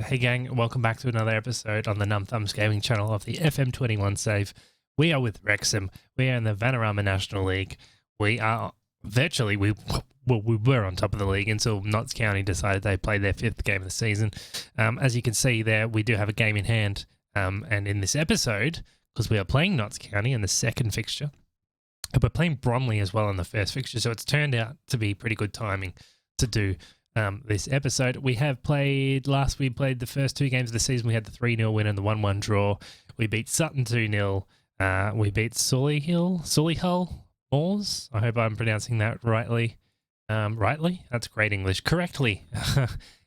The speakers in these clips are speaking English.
Hey gang, welcome back to another episode on the NumbThumbs Gaming channel of the FM21 save. We are with Wrexham. We are in the Vanarama National League. We are virtually, we were on top of the league until Notts County decided they played their 5th game of the season. As you can see there, we do have a game in hand. And in this episode, because we are playing Notts County in the second fixture, we're playing Bromley as well in the first fixture, so it's turned out to be pretty good timing to do this episode. We played the first 2 games of the season. We had the 3-0 win and the 1-1 draw. We beat Sutton 2-0. We beat Solihull Moors. I hope I'm pronouncing that rightly. Rightly? That's great English. Correctly,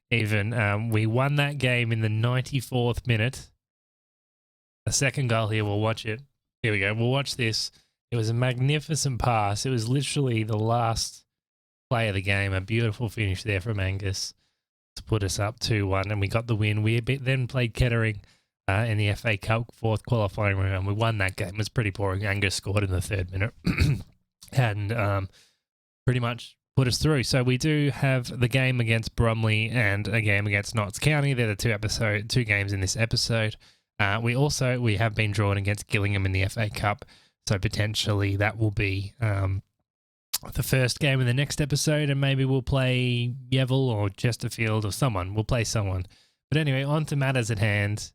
even. We won that game in the 94th minute. A second goal here. We'll watch it. Here we go. We'll watch this. It was a magnificent pass. It was literally the last play of the game. A beautiful finish there from Angus to put us up 2-1, and we got the win. We then played Kettering in the FA Cup 4th qualifying round. We won that game. It was pretty boring. Angus scored in the 3rd minute and pretty much put us through. So we do have the game against Bromley and a game against Notts County. They're the two games in this episode. We have been drawn against Gillingham in the FA Cup, so potentially that will be the first game in the next episode, and maybe we'll play Yeovil or Chesterfield or someone. We'll play someone. But anyway, on to matters at hand.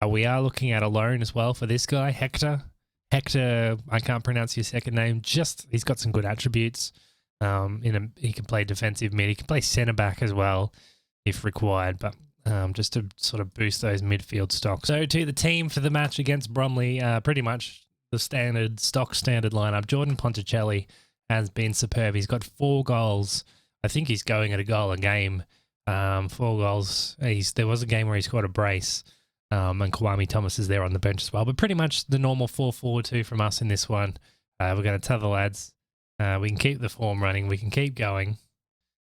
We are looking at a loan as well for this guy, Hector. Hector, I can't pronounce his second name. He's got some good attributes. He can play defensive mid. He can play centre back as well if required, but just to sort of boost those midfield stocks. So to the team for the match against Bromley, pretty much the standard lineup. Jordan Ponticelli has been superb. He's got 4 goals. I think he's going at a goal a game. 4 goals. There was a game where he scored a brace, and Kwame Thomas is there on the bench as well. But pretty much the normal 4-4-2 from us in this one. We're going to tell the lads we can keep the form running. We can keep going.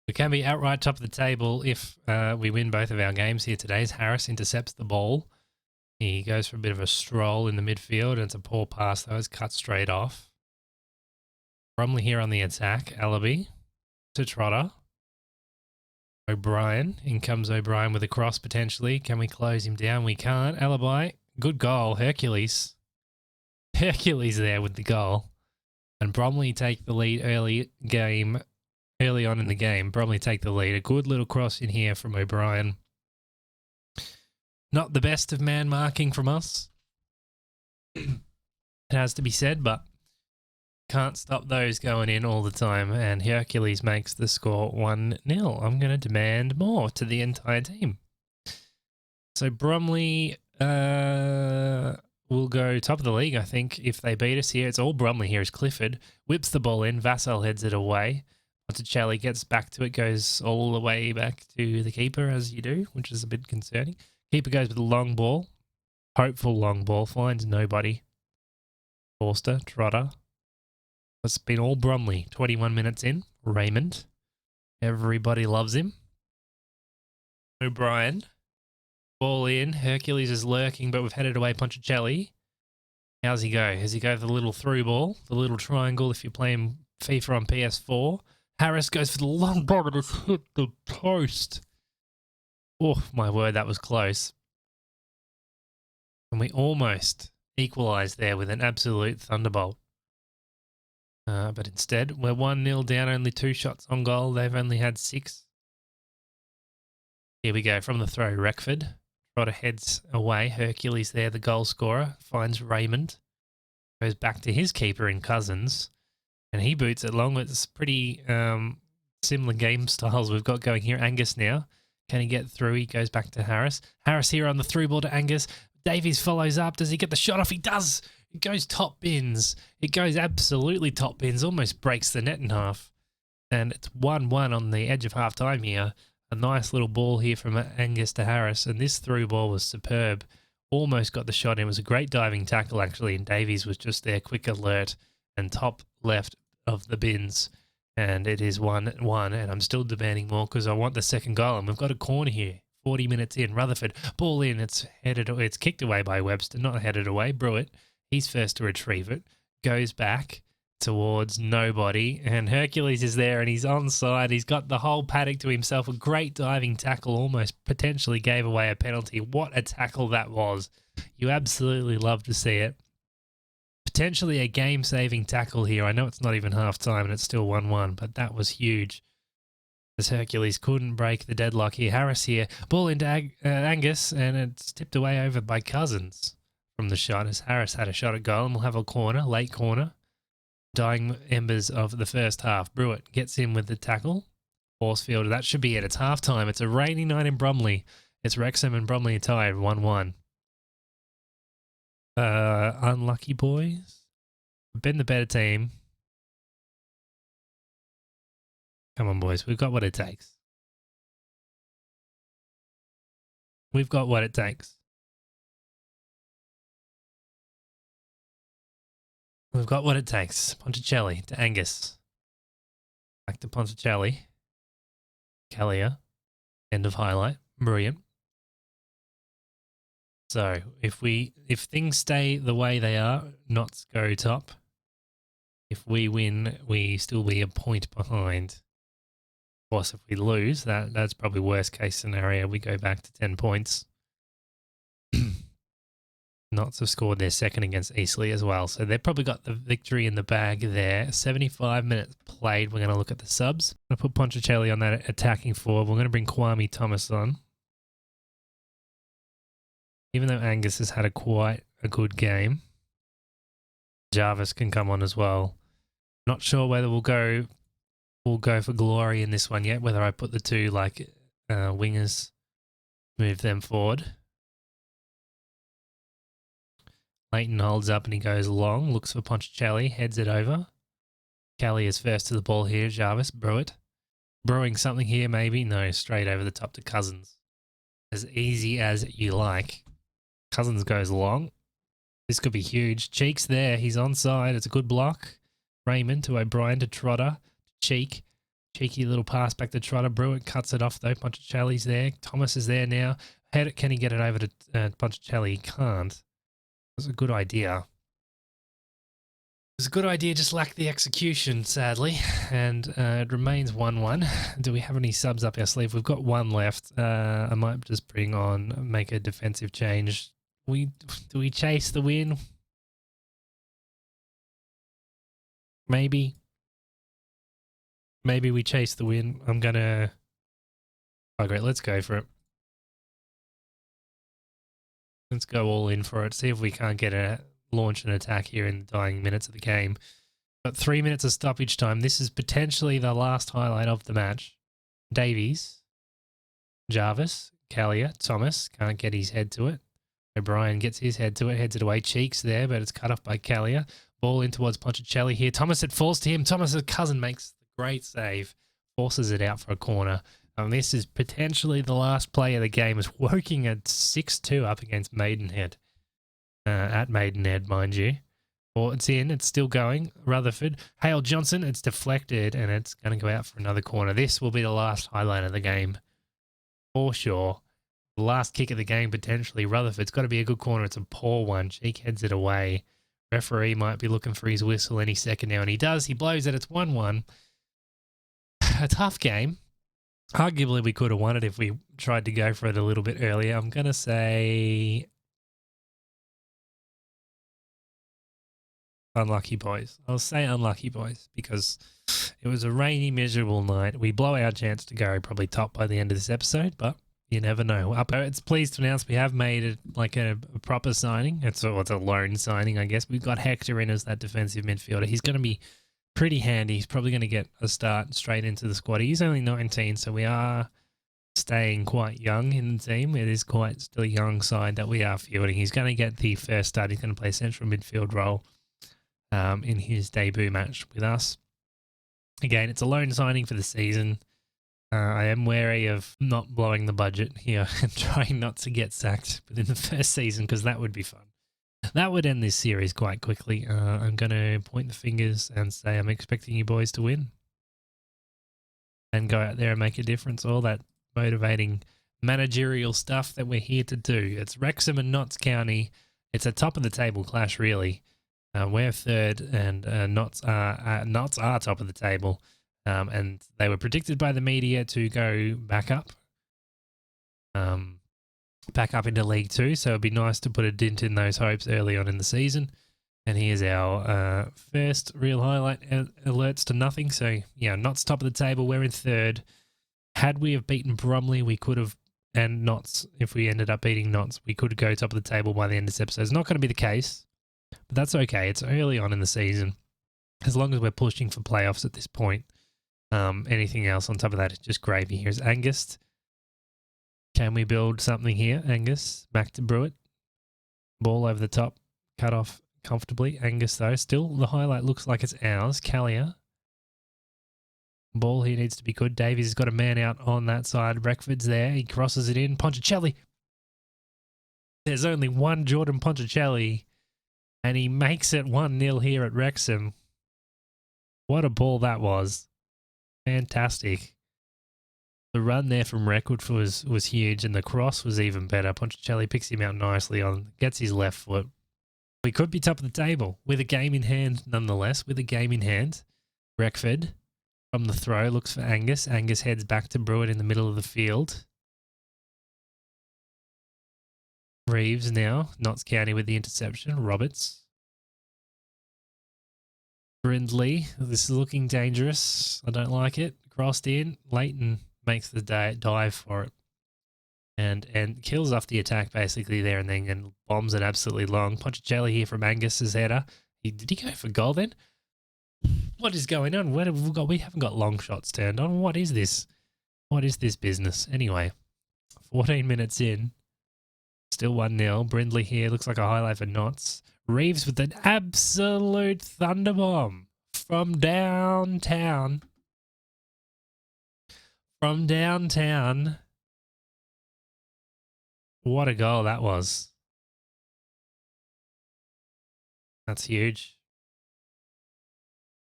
We can be outright top of the table if we win both of our games here today. As Harris intercepts the ball. He goes for a bit of a stroll in the midfield, and it's a poor pass, though. It's cut straight off. Bromley here on the attack. Allaby to Trotter. O'Brien. In comes O'Brien with a cross, potentially. Can we close him down? We can't. Allaby. Good goal. Hercules. Hercules there with the goal. And Bromley take the lead early on in the game. Bromley take the lead. A good little cross in here from O'Brien. Not the best of man marking from us. It has to be said, but can't stop those going in all the time. And Hercules makes the score 1-0. I'm going to demand more to the entire team. So Bromley will go top of the league, I think, if they beat us here. It's all Bromley here. Is Clifford whips the ball in. Vassal heads it away. Monticelli gets back to it, goes all the way back to the keeper, as you do, which is a bit concerning. Keeper goes with a long ball. Hopeful long ball. Finds nobody. Forster, Trotter. It's been all Bromley. 21 minutes in. Raymond. Everybody loves him. O'Brien. Ball in. Hercules is lurking, but we've headed away Ponticelli. How's he go? Does he go for the little through ball? The little triangle if you're playing FIFA on PS4. Harris goes for the long ball and it's hit the post. Oh, my word, that was close. And we almost equalised there with an absolute thunderbolt. But instead, we're 1-0 down, only 2 shots on goal. They've only had 6. Here we go from the throw. Reckford. Trotter heads away. Hercules there, the goal scorer. Finds Raymond. Goes back to his keeper in Cousins. And he boots it long. It's pretty similar game styles we've got going here. Angus now. Can he get through? He goes back to Harris. Harris here on the through ball to Angus. Davies follows up. Does he get the shot off? He does. It goes top bins. It goes absolutely top bins. Almost breaks the net in half. And it's 1-1 on the edge of half time here. A nice little ball here from Angus to Harris. And this through ball was superb. Almost got the shot in. It was a great diving tackle, actually. And Davies was just there. Quick alert. And top left of the bins. And it is 1-1, and I'm still demanding more because I want the second goal. And we've got a corner here. 40 minutes in. Rutherford, ball in. It's kicked away by Webster, not headed away. Brewitt, he's first to retrieve it. Goes back towards nobody, and Hercules is there and he's onside. He's got the whole paddock to himself. A great diving tackle, almost potentially gave away a penalty. What a tackle that was. You absolutely love to see it. Potentially a game-saving tackle here. I know it's not even half-time and it's still 1-1, but that was huge. As Hercules couldn't break the deadlock here. Harris here. Ball into Angus, and it's tipped away over by Cousins from the shot, as Harris had a shot at goal, and we'll have a corner, late corner. Dying embers of the first half. Brewitt gets in with the tackle. Horsfield, that should be it. It's half-time. It's a rainy night in Bromley. It's Wrexham and Bromley are tied 1-1. Unlucky boys. Been the better team. Come on, boys. We've got what it takes. We've got what it takes. We've got what it takes. Ponticelli to Angus. Back to Ponticelli. Callier. End of highlight. Brilliant. So if things stay the way they are, Notts go top. If we win, we still be a point behind. Of course, if we lose, that's probably worst case scenario. We go back to 10 points. Notts have scored their second against Eastleigh as well. So they've probably got the victory in the bag there. 75 minutes played. We're going to look at the subs. I'm going to put Ponticelli on that attacking forward. We're going to bring Kwame Thomas on. Even though Angus has had quite a good game, Jarvis can come on as well. Not sure whether we'll go for glory in this one yet, whether I put the two wingers, move them forward. Leighton holds up and he goes long, looks for Ponticelli, heads it over. Callie is first to the ball here, Jarvis, Brewitt. Brewing something here maybe? No, straight over the top to Cousins. As easy as you like. Cousins goes long. This could be huge. Cheek's there, he's onside, it's a good block. Raymond to O'Brien to Trotter. Cheek. Cheeky little pass back to Trotter. Brewitt cuts it off though. Ponticelli's there. Thomas is there now. Can he get it over to Ponticelli? He can't. It was a good idea. It was a good idea, just lacked the execution, sadly. And it remains 1-1. Do we have any subs up our sleeve? We've got one left. I might just make a defensive change. Do we chase the win? Maybe. Maybe we chase the win. I'm going to... Oh, great. Let's go for it. Let's go all in for it. See if we can't launch an attack here in the dying minutes of the game. But 3 minutes of stoppage time. This is potentially the last highlight of the match. Davies, Jarvis, Callier, Thomas can't get his head to it. O'Brien gets his head to it, heads it away. Cheeks there, but it's cut off by Callier. Ball in towards Ponticelli here. Thomas, it falls to him. Thomas' cousin makes the great save. Forces it out for a corner. This is potentially the last play of the game. Is working at 6-2 up against Maidenhead. At Maidenhead, mind you. Or it's in. It's still going. Rutherford. Hale Johnson. It's deflected and it's going to go out for another corner. This will be the last highlight of the game. For sure. The last kick of the game potentially. Rutherford's got to be a good corner. It's a poor one. Cheek heads it away. Referee might be looking for his whistle any second now. And he does. He blows it. It's 1-1. A tough game. Arguably, we could have won it if we tried to go for it a little bit earlier. I'm going to say unlucky boys. I'll say unlucky boys because it was a rainy, miserable night. We blow our chance to go probably top by the end of this episode, but you never know. It's pleased to announce we have made it like a proper signing. It's a loan signing, I guess. We've got Hector in as that defensive midfielder. He's going to be pretty handy. He's probably going to get a start straight into the squad. He's only 19, so we are staying quite young in the team. It is quite still a young side that we are fielding. He's going to get the first start. He's going to play central midfield role in his debut match with us. Again, it's a loan signing for the season. I am wary of not blowing the budget here and trying not to get sacked within the first season because that would be fun. That would end this series quite quickly. I'm going to point the fingers and say I'm expecting you boys to win and go out there and make a difference. All that motivating managerial stuff that we're here to do. It's Wrexham and Notts County. It's a top of the table clash, really. We're third, and Notts are top of the table. And they were predicted by the media to go back up into League Two. So it'd be nice to put a dent in those hopes early on in the season. And here's our first real highlight alerts to nothing. So, yeah, Notts top of the table. We're in third. Had we have beaten Bromley, we could have, and Notts, if we ended up beating Notts, we could go top of the table by the end of this episode. It's not going to be the case, but that's okay. It's early on in the season. As long as we're pushing for playoffs at this point, anything else on top of that is just gravy. Here's Angus. Can we build something here? Angus, back to Brewitt. Ball over the top, cut off comfortably. Angus, though, still the highlight looks like it's ours. Callier. Ball here needs to be good. Davies has got a man out on that side. Breckford's there. He crosses it in. Ponticelli. There's only one Jordan Ponticelli, and he makes it 1-0 here at Wrexham. What a ball that was. Fantastic. The run there from Reckwood was huge, and the cross was even better. Ponticelli picks him out nicely on, gets his left foot. We could be top of the table with a game in hand, nonetheless. With a game in hand. Breckford from the throw looks for Angus. Angus heads back to Brewitt in the middle of the field. Reeves now. Notts County with the interception. Roberts. Brindley. This is looking dangerous. I don't like it. Crossed in. Leighton makes the dive for it. And kills off the attack basically there and then and bombs it absolutely long. Ponticelli here from Angus's header. Did he go for goal then? What is going on? What have we got? We haven't got long shots turned on. What is this? What is this business? Anyway, 14 minutes in. Still 1-0. Brindley here. Looks like a highlight for Notts. Reeves with an absolute thunderbomb from downtown. From downtown. What a goal that was. That's huge.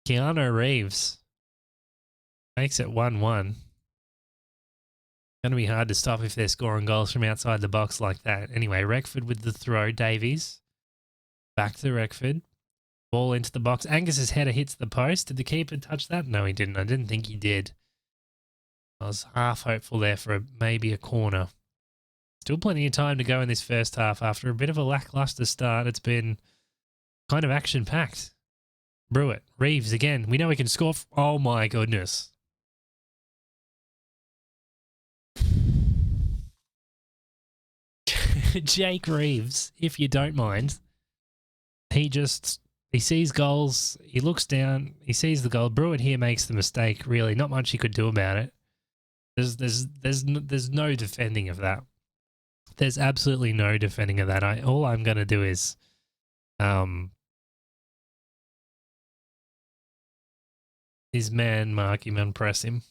Keanu Reeves makes it 1-1. Going to be hard to stop if they're scoring goals from outside the box like that. Anyway, Reckford with the throw. Davies. Back to Reckford. Ball into the box. Angus's header hits the post. Did the keeper touch that? No, he didn't. I didn't think he did. I was half hopeful there for maybe a corner. Still plenty of time to go in this first half. After a bit of a lackluster start, it's been kind of action-packed. Brewitt. Reeves again. We know he can score. Oh, my goodness. Jake Reeves, if you don't mind, he sees goals. He looks down. He sees the goal. Brewitt here makes the mistake. Really, not much he could do about it. There's no defending of that. There's absolutely no defending of that. All I'm going to do is man mark him and press him,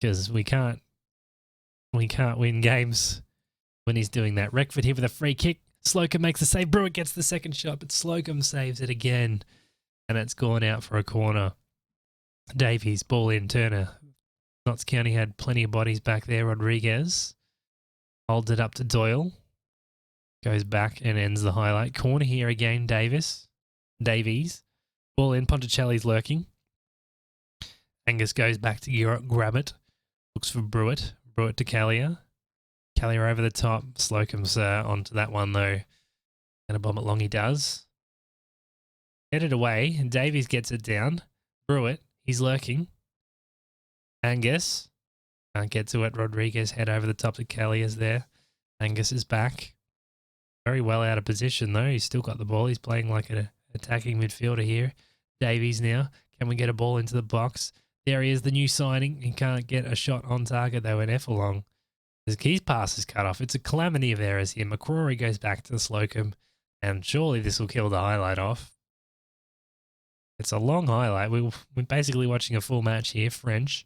because we can't win games when he's doing that. Reckford here with a free kick. Slocum makes the save. Brewitt gets the second shot, but Slocum saves it again, and it's gone out for a corner. Davies, ball in. Turner. Notts County had plenty of bodies back there. Rodriguez holds it up to Doyle. Goes back and ends the highlight. Corner here again, Davies. Ball in. Ponticelli's lurking. Angus goes back to grab it. Looks for Brewitt. Brewitt to Callier. Callier over the top. Slocum's onto that one, though. And a bomb it long he does. Headed away. And Davies gets it down. Brewitt. He's lurking. Angus. Can't get to it. Rodriguez head over the top to Callier's there. Angus is back. Very well out of position, though. He's still got the ball. He's playing like an attacking midfielder here. Davies now. Can we get a ball into the box? There he is, the new signing. He can't get a shot on target. They went F along. His keys pass is cut off. It's a calamity of errors here. McCrory goes back to the Slocum, and surely this will kill the highlight off. It's a long highlight. We're basically watching a full match here. French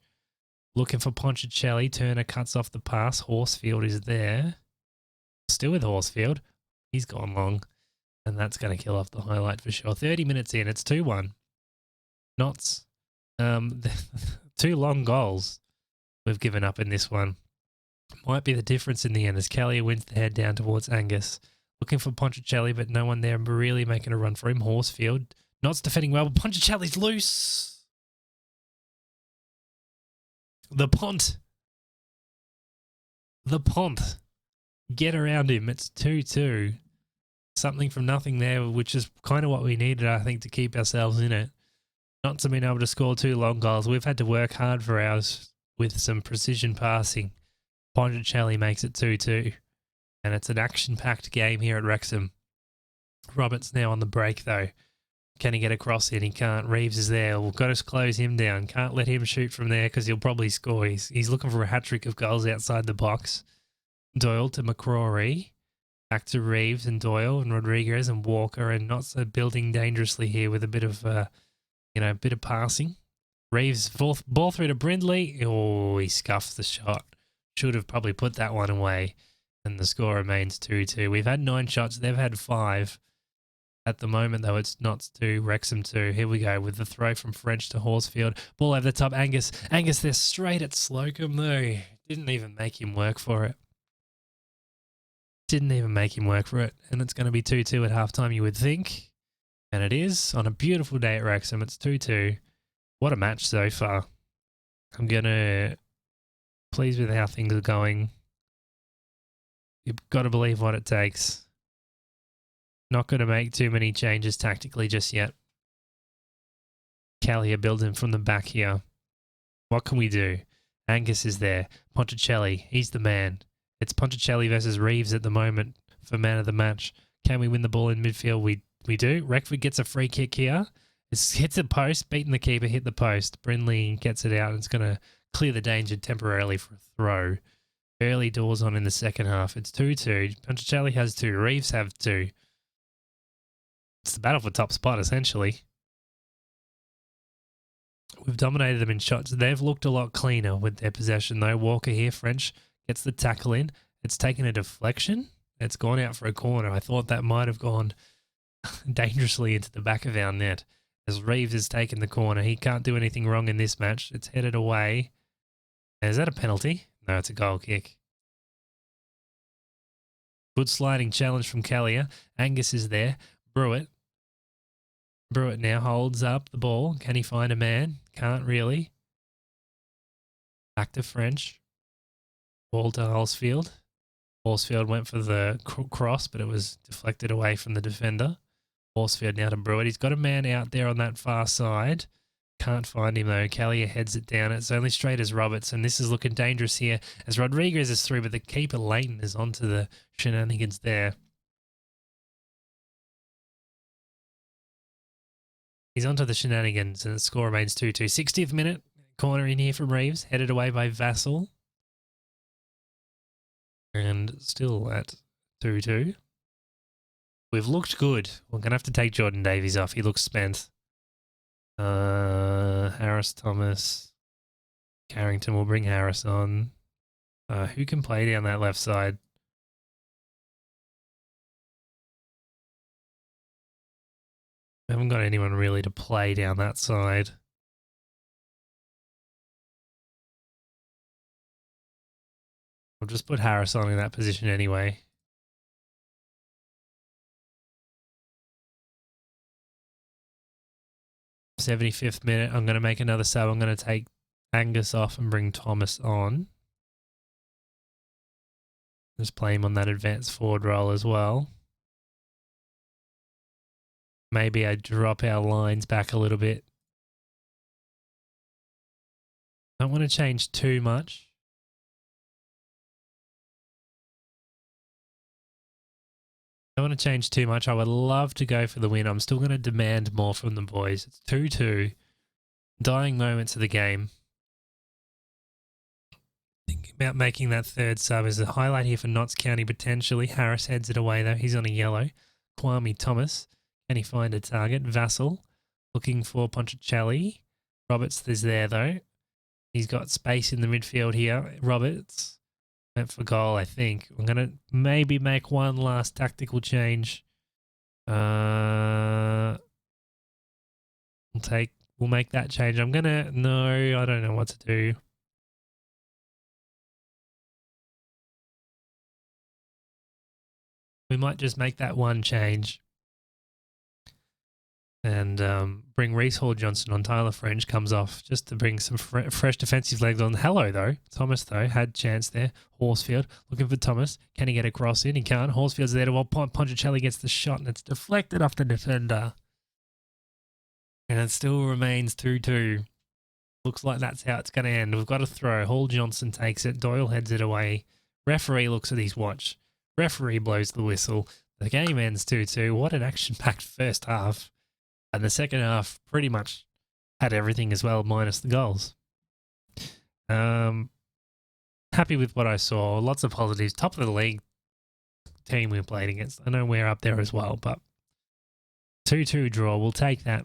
looking for Ponticelli. Turner cuts off the pass. Horsfield is there. Still with Horsfield. He's gone long, and that's going to kill off the highlight for sure. 30 minutes in. It's 2-1. Notts. 2 long goals we've given up in this one. Might be the difference in the end as Callier wins the head down towards Angus. Looking for Ponticelli, but no one there really making a run for him. Horsfield. Notts defending well, but Ponticelli's loose. The Pont. Get around him. It's 2-2. Something from nothing there, which is kind of what we needed, I think, to keep ourselves in it. Not to being able to score 2 long goals. We've had to work hard for ours with some precision passing. Ponticelli makes it 2-2. And it's an action-packed game here at Wrexham. Roberts now on the break, though. Can he get across it? He can't. Reeves is there. We've got to close him down. Can't let him shoot from there because he'll probably score. He's looking for a hat-trick of goals outside the box. Doyle to McCrory. Back to Reeves and Doyle and Rodriguez and Walker, and Notts building dangerously here with a bit of, bit of passing. Reeves ball through to Brindley. Oh, he scuffed the shot. Should have probably put that one away. And the score remains 2-2. We've had 9 shots. They've had 5. At the moment, though, it's Notts 2, Wrexham 2. Here we go with the throw from French to Horsfield. Ball over the top. Angus, they're straight at Slocum, though. Didn't even make him work for it. And it's going to be 2-2 at halftime, you would think. And it is. On a beautiful day at Wrexham, it's 2-2. What a match so far. I'm going to pleased with how things are going. You've got to believe what it takes. Not going to make too many changes tactically just yet. Callier building from the back here. What can we do? Angus is there. Ponticelli, he's the man. It's Ponticelli versus Reeves at the moment for man of the match. Can we win the ball in midfield? We do. Reckford gets a free kick here. It hits the post, beating the keeper, hit the post. Brindley gets it out and it's going to clear the danger temporarily for a throw. Early doors on in the second half. It's 2-2. Ponticelli has 2. Reeves have 2. It's the battle for top spot, essentially. We've dominated them in shots. They've looked a lot cleaner with their possession, though. Walker here, French, gets the tackle in. It's taken a deflection. It's gone out for a corner. I thought that might have gone dangerously into the back of our net. As Reeves has taken the corner. He can't do anything wrong in this match. It's headed away. Is that a penalty? No, it's a goal kick. Good sliding challenge from Callier. Angus is there. Brewitt now holds up the ball. Can he find a man? Can't really. Back to French. Ball to Horsfield. Horsfield went for the cross, but it was deflected away from the defender. Horsfield now to Brewitt. He's got a man out there on that far side. Can't find him though. Callier heads it down. It's only straight as Roberts, and this is looking dangerous here as Rodriguez is through, but the keeper Leighton is onto the shenanigans there. He's onto the shenanigans, and the score remains 2-2. 60th minute, corner in here from Reeves, headed away by Vassell. And still at 2-2. We've looked good. We're going to have to take Jordan Davies off. He looks spent. Harris, Thomas, Carrington will bring Harris on. Who can play down that left side? We haven't got anyone really to play down that side. I'll just put Harris on in that position anyway. '75th minute, I'm going to make another sub. I'm going to take Angus off and bring Thomas on. Just play him on that advanced forward role as well. Maybe I drop our lines back a little bit. Don't want to change too much. Don't want to change too much. I would love to go for the win. I'm still going to demand more from the boys. It's 2-2. Dying moments of the game. Thinking about making that third sub is a highlight here for Notts County potentially. Harris heads it away though. He's on a yellow. Kwame Thomas. Can he find a target? Vassell looking for Ponticelli. Roberts is there though. He's got space in the midfield here. Roberts went for goal, I think. I'm going to maybe make one last tactical change. We'll make that change. I don't know what to do. We might just make that one change and bring Reece Hall-Johnson on. Tyler French comes off just to bring some fresh defensive legs on. Hello, though. Thomas, though, had chance there. Horsfield looking for Thomas. Can he get a cross in? He can't. Horsfield's there to while Ponticelli gets the shot, and it's deflected off the defender. And it still remains 2-2. Looks like that's how it's going to end. We've got a throw. Hall-Johnson takes it. Doyle heads it away. Referee looks at his watch. Referee blows the whistle. The game ends 2-2. What an action-packed first half. And the second half pretty much had everything as well, minus the goals. Happy with what I saw. Lots of positives. Top of the league team we played against. I know we're up there as well, but 2-2 draw. We'll take that.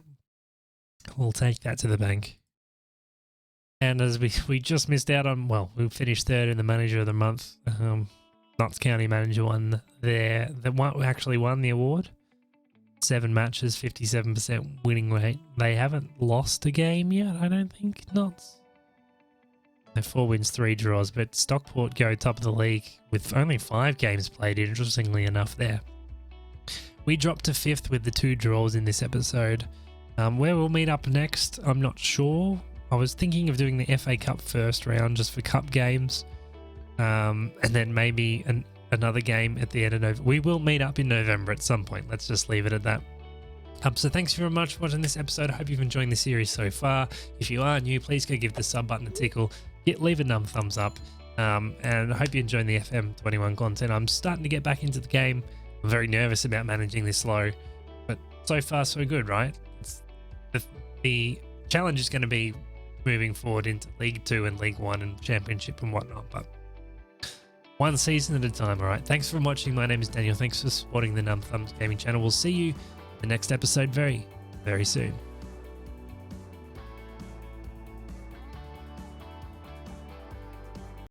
We'll take that to the bank. And as we just missed out on, well, we finished third in the Manager of the Month. Notts County Manager won there. Actually won the award. 7 matches, 57% winning rate. They haven't lost a game yet, I don't think. Notts. They're 4 wins, 3 draws, but Stockport go top of the league with only 5 games played, interestingly enough there. We dropped to 5th with the 2 draws in this episode. Where we'll meet up next, I'm not sure. I was thinking of doing the FA Cup first round just for cup games. And then maybe another game at the end of November. We will meet up in November at some point. Let's just leave it at that. So thanks very much for watching this episode. I hope you've enjoyed the series so far. If you are new, please go give the sub button a tickle. Leave a thumbs up. And I hope you're enjoying the FM21 content. I'm starting to get back into the game. I'm very nervous about managing this slow. But so far, so good, right? The challenge is going to be moving forward into League 2 and League 1 and Championship and whatnot. But one season at a time, all right? Thanks for watching. My name is Daniel. Thanks for supporting the NumbThumbs Gaming channel. We'll see you in the next episode very, very soon.